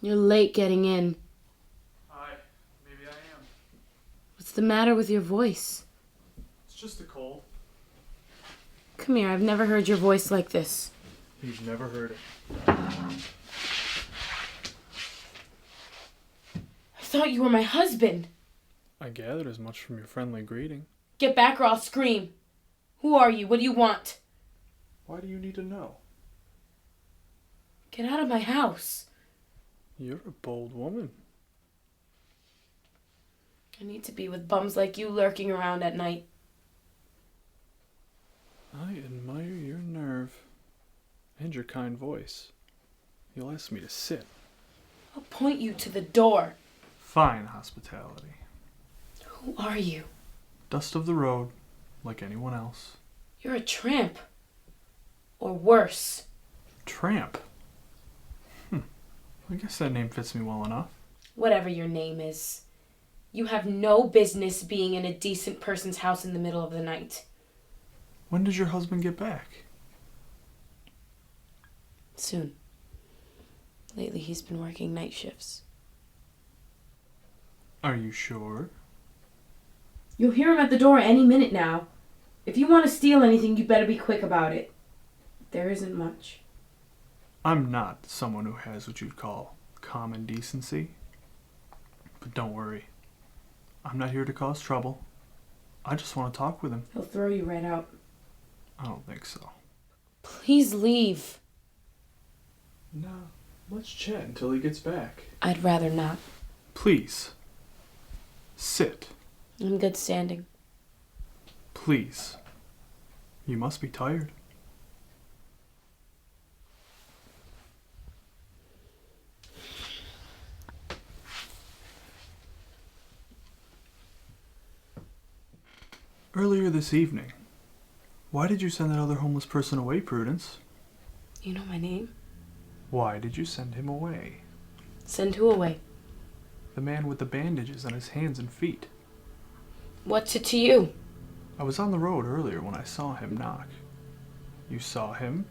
You're late getting in. Hi, maybe I am. What's the matter with your voice? It's just a cold. Come here, I've never heard your voice like this. You've never heard it. I thought you were my husband. I gathered as much from your friendly greeting. Get back or I'll scream. Who are you? What do you want? Why do you need to know? Get out of my house. You're a bold woman. I need to be with bums like you lurking around at night. I admire your nerve. And your kind voice. You'll ask me to sit. I'll point you to the door. Fine hospitality. Who are you? Dust of the road, like anyone else. You're a tramp. Or worse. Tramp? I guess that name fits me well enough. Whatever your name is. You have no business being in a decent person's house in the middle of the night. When did your husband get back? Soon. Lately he's been working night shifts. Are you sure? You'll hear him at the door any minute now. If you want to steal anything, you better be quick about it. There isn't much. I'm not someone who has what you'd call common decency. But don't worry. I'm not here to cause trouble. I just want to talk with him. He'll throw you right out. I don't think so. Please leave. No, let's chat until he gets back. I'd rather not. Please. Sit. I'm good standing. Please. You must be tired. Earlier this evening, why did you send that other homeless person away, Prudence? You know my name? Why did you send him away? Send who away? The man with the bandages on his hands and feet. What's it to you? I was on the road earlier when I saw him knock. You saw him,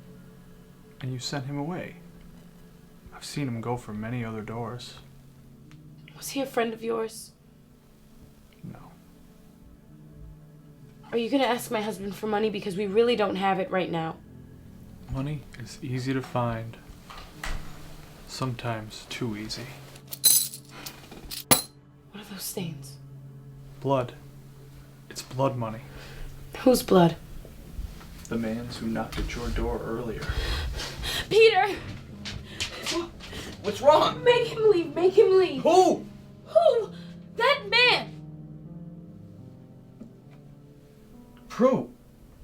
and you sent him away. I've seen him go for many other doors. Was he a friend of yours? No. Are you going to ask my husband for money because we really don't have it right now? Money is easy to find. Sometimes too easy. What are those stains? Blood. It's blood money. Whose blood? The man's who knocked at your door earlier. Peter! What's wrong? Make him leave! Make him leave! Who? Who? That man! Prue,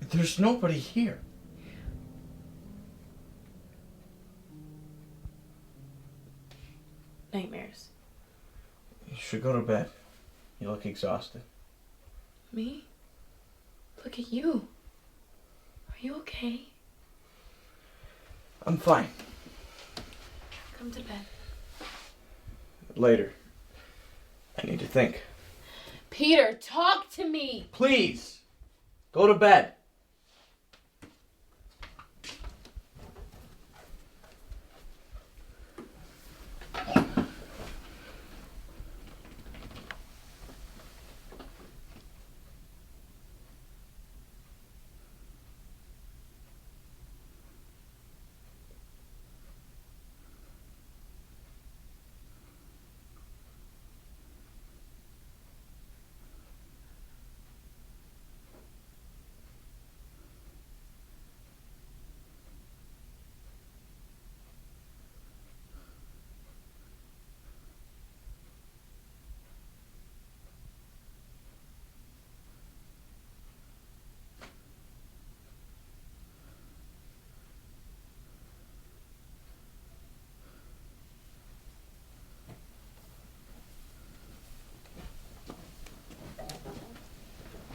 there's nobody here. Nightmares. You should go to bed. You look exhausted. Me? Look at you. Are you okay? I'm fine. Come to bed. Later. I need to think. Peter, talk to me! Please! Go to bed.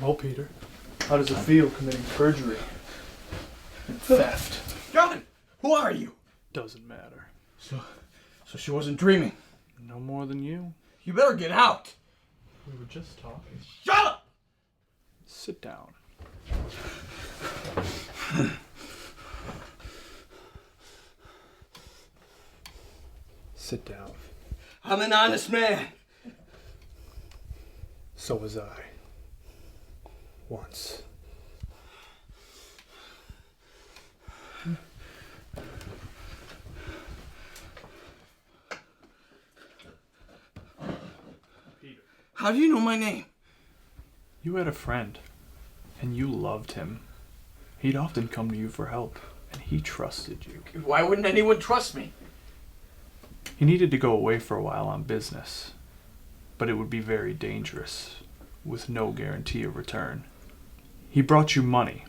Well, Peter, how does it feel committing perjury and theft? John! Who are you? Doesn't matter. So she wasn't dreaming. No more than you. You better get out. We were just talking. Shut up! Sit down. Sit down. I'm an honest man. So was I. Once. Peter. How do you know my name? You had a friend, and you loved him. He'd often come to you for help, and he trusted you. Why wouldn't anyone trust me? He needed to go away for a while on business, but it would be very dangerous, with no guarantee of return. He brought you money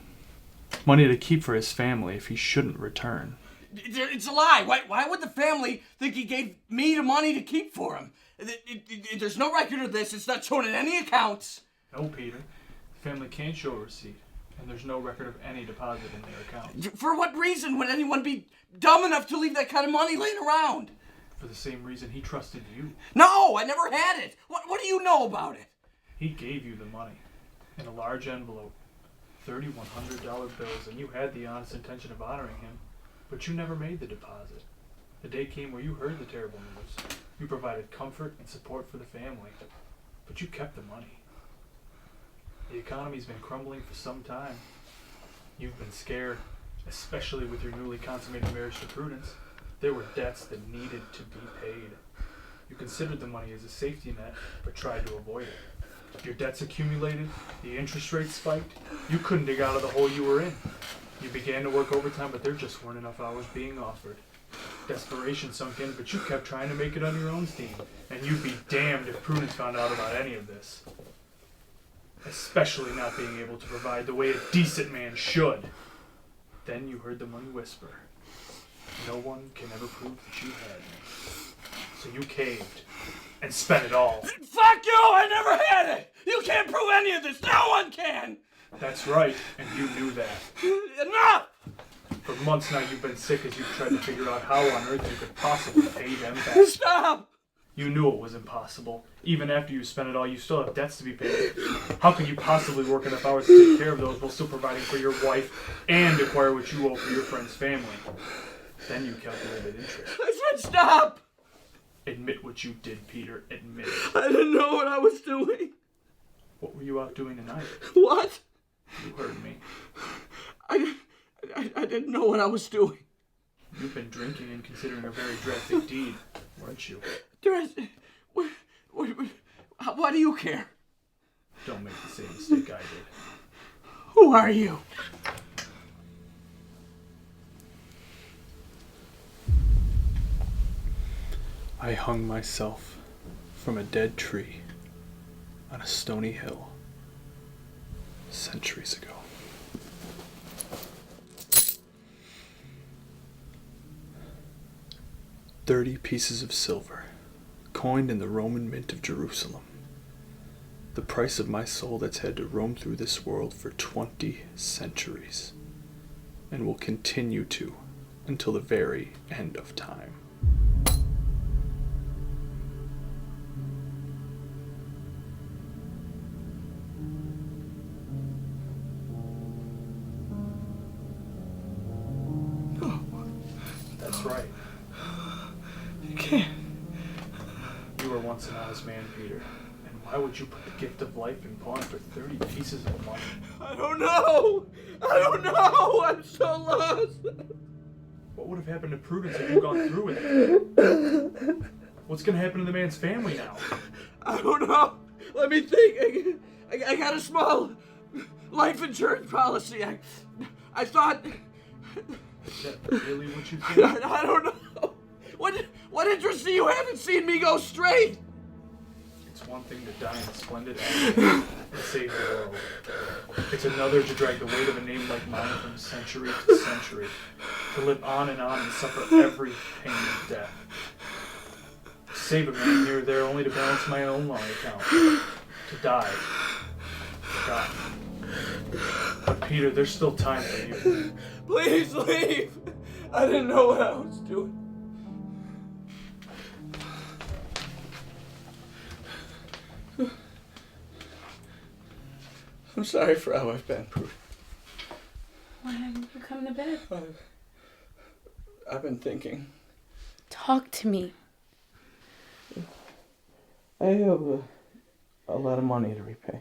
to keep for his family if he shouldn't return. It's a lie. Why would the family think he gave me the money to keep for him? There's no record of this. It's not shown in any accounts. No, Peter. The family can't show a receipt, and there's no record of any deposit in their account. For what reason would anyone be dumb enough to leave that kind of money laying around? For the same reason he trusted you. No, I never had it. What do you know about it? He gave you the money in a large envelope, $3,100 bills, and you had the honest intention of honoring him, but you never made the deposit. The day came where you heard the terrible news. You provided comfort and support for the family, but you kept the money. The economy's been crumbling for some time. You've been scared, especially with your newly consummated marriage to Prudence. There were debts that needed to be paid. You considered the money as a safety net, but tried to avoid it. Your debts accumulated, the interest rates spiked. You couldn't dig out of the hole you were in. You began to work overtime, but there just weren't enough hours being offered. Desperation sunk in, but you kept trying to make it on your own steam, and you'd be damned if Prudence found out about any of this. Especially not being able to provide the way a decent man should. Then you heard the money whisper. No one can ever prove that you had me. So you caved and spent it all. Fuck you! I never had it! You can't prove any of this! No one can! That's right, and you knew that. Enough! For months now you've been sick as you've tried to figure out how on earth you could possibly pay them back. Stop! You knew it was impossible. Even after you spent it all, you still have debts to be paid. How can you possibly work enough hours to take care of those while still providing for your wife and acquire what you owe for your friend's family? Then you calculated interest. I said stop! Admit what you did, Peter. Admit it. I didn't know what I was doing. What were you out doing tonight? What? You heard me. I didn't know what I was doing. You've been drinking and considering a very drastic deed, weren't you? Why do you care? Don't make the same mistake I did. Who are you? I hung myself from a dead tree on a stony hill centuries ago. $30 pieces of silver, coined in the Roman mint of Jerusalem. The price of my soul that's had to roam through this world for 20 centuries, and will continue to until the very end of time. That's right. You can't. You were once an honest man, Peter. And why would you put the gift of life in pawn for 30 pieces of money? I don't know. I'm so lost. What would have happened to Prudence if you'd gone through with it? What's going to happen to the man's family now? I don't know. Let me think. I got a small life insurance policy. I thought... Is that really what you think? I don't know. What interest do you have in seeing me go straight? It's one thing to die in splendid agony and save the world. It's another to drag the weight of a name like mine from century to century, to live on and suffer every pain of death. To save a man here or there only to balance my own long account. To die. Forgotten. But Peter, there's still time for you. Please leave. I didn't know what I was doing. I'm sorry for how I've been, Prudence. Why haven't you come to bed? I've been thinking. Talk to me. I have a lot of money to repay.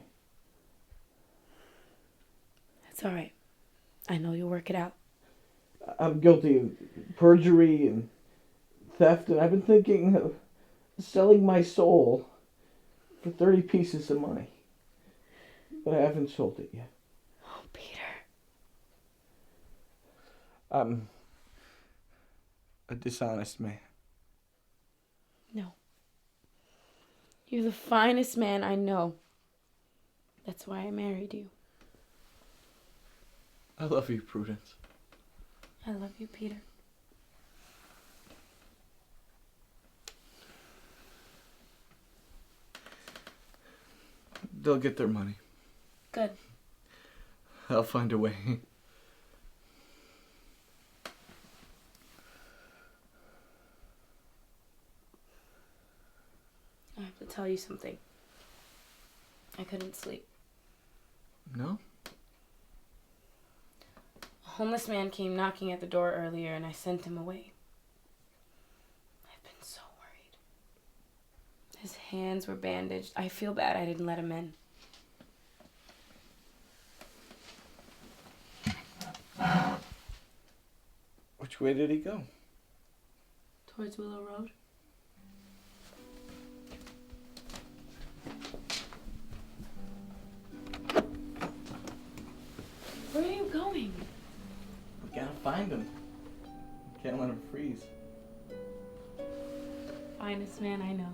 It's all right. I know you'll work it out. I'm guilty of perjury and theft, and I've been thinking of selling my soul for 30 pieces of money. But I haven't sold it yet. Oh, Peter. I'm a dishonest man. No. You're the finest man I know. That's why I married you. I love you, Prudence. I love you, Peter. They'll get their money. Good. I'll find a way. I have to tell you something. I couldn't sleep. No? A homeless man came knocking at the door earlier and I sent him away. I've been so worried. His hands were bandaged. I feel bad I didn't let him in. Which way did he go? Towards Willow Road. Where are you going? We gotta find him. Can't let him freeze. Finest man I know.